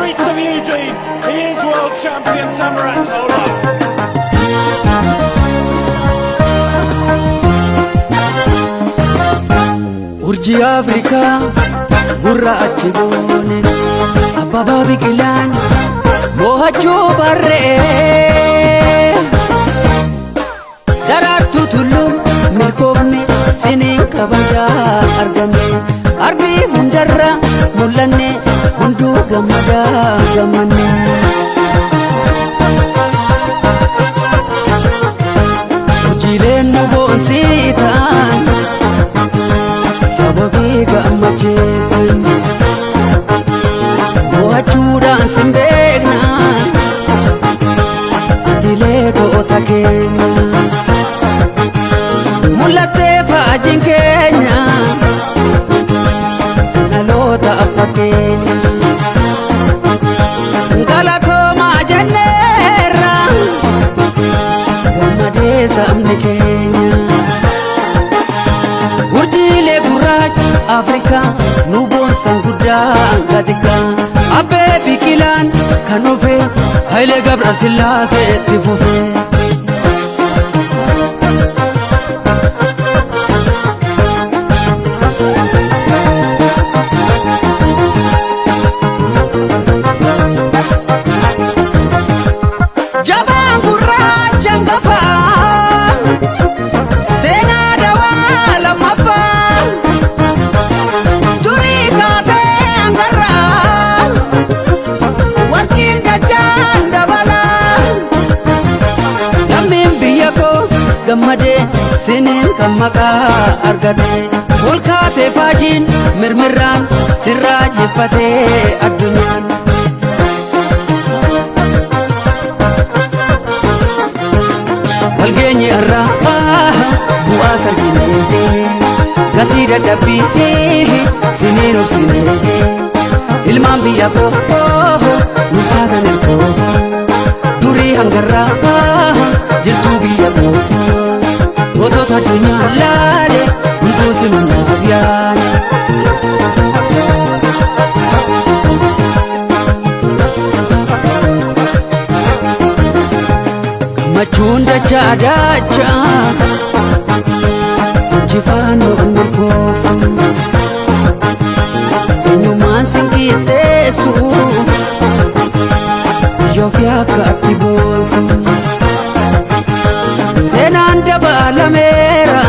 streets of Eugene. He is world champion Tamarat Tola. Urji Afrika gurra achi boone Abbabaa Biqilaan mo'achuu barree daraartuu tulluun milkoofne siniin kabajaa arganne arbii hundarra mul'anne hunduu gammadaa gammanne. Urjiileen nu boonsiitaan sababii gammacheeftan mo'achuudhaan sin beekna atilee goota keenya mul'attee faajiin keenya dhaloota fakkeenya galatoomaa jenneerra gammadee sabni keenya. Urjiilee gurraacha Afrikaa nu boonsan guddaa gatika Abbee Biqilaan kan dhufe Hayilee Gabrasillaasee itti fufe. Jabaan gurraacha hangafaa seenaa dawaa lammaffaa durii kaasee hangarraa warqiin dachaan dabalaa lammiin biyya koo gammadee siniin kan maqaa argate ol kaatee faajiin mirmirraan sirraa jeffatee addunyaan. Walgeenyi irraa bu'aa sarginee gatii dadhabbii siniin obsinee ilmaan biyya koo nuuf taatan ergoo durii hangarraa jirtuu biyya koo gootota addunyaa laale hunduu simannaaf yaale. Gammachuun dachaa dachaa injifaannoo milkooftu eenyummaan sin qixxeessu biyya ofii akka atti boonsu seenaan dabalameera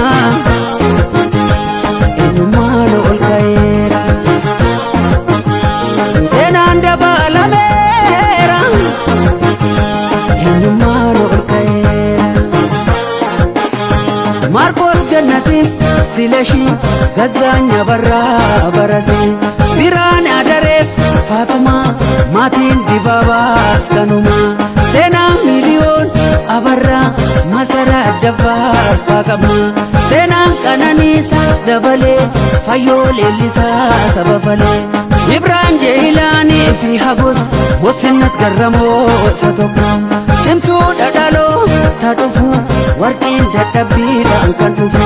eenyummaan ol ka'eera seenaan dabalameera eenyummaan ol ka'eera. Maarkos Gannatiif Silashii Gazzaanya Barraa Barasee Biraan Adareef Faatumaa maatiin Dibaabaas kanuma seenaan miliyoon Abarraa Masaraa Addaffaa Faaqabna seenaan Qananiisaas dabalee Fayyoo Leellisaa saba falee Ibraahim Jeehilaanii fi Habus Wosinnat Garramoo isa tokko cimsuu dhadhaloo ta dhufu warqiin dadhabbiidhaan kan dhufu.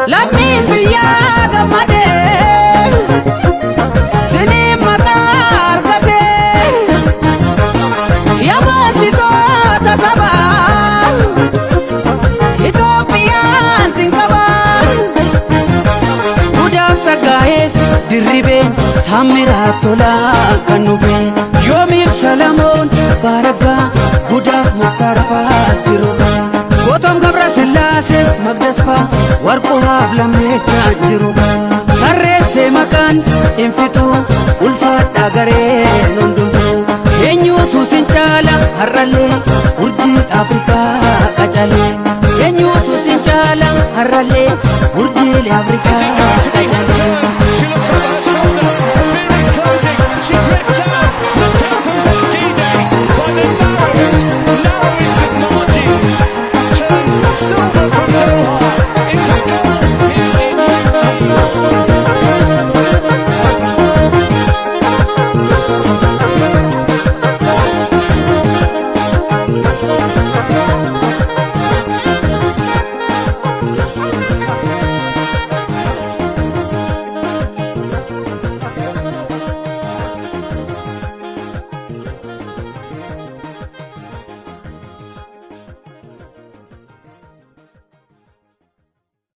Lammiin biyyaa gammadee siniin maqaa argatee yamoositoota sabaa Itoophiyaan sin qabaa gudaaf sagaayeef dirribeen Taammiraa Tolaa kan dhufe yoomiif Salamoon Baaraggaa gudaaf Muktaar Faas jiruudha Gootom Gabrasillaaseef Magdasfaa warquhaaf lammeechaan jiruudha tarreessee maqaan infituu ulfaadhaa gareen hundumtuu eenyuutu sin caala har'allee urjii Afrikaa qacalee eenyuutu sin caala har'allee urjiilee Afrikaa qacalee.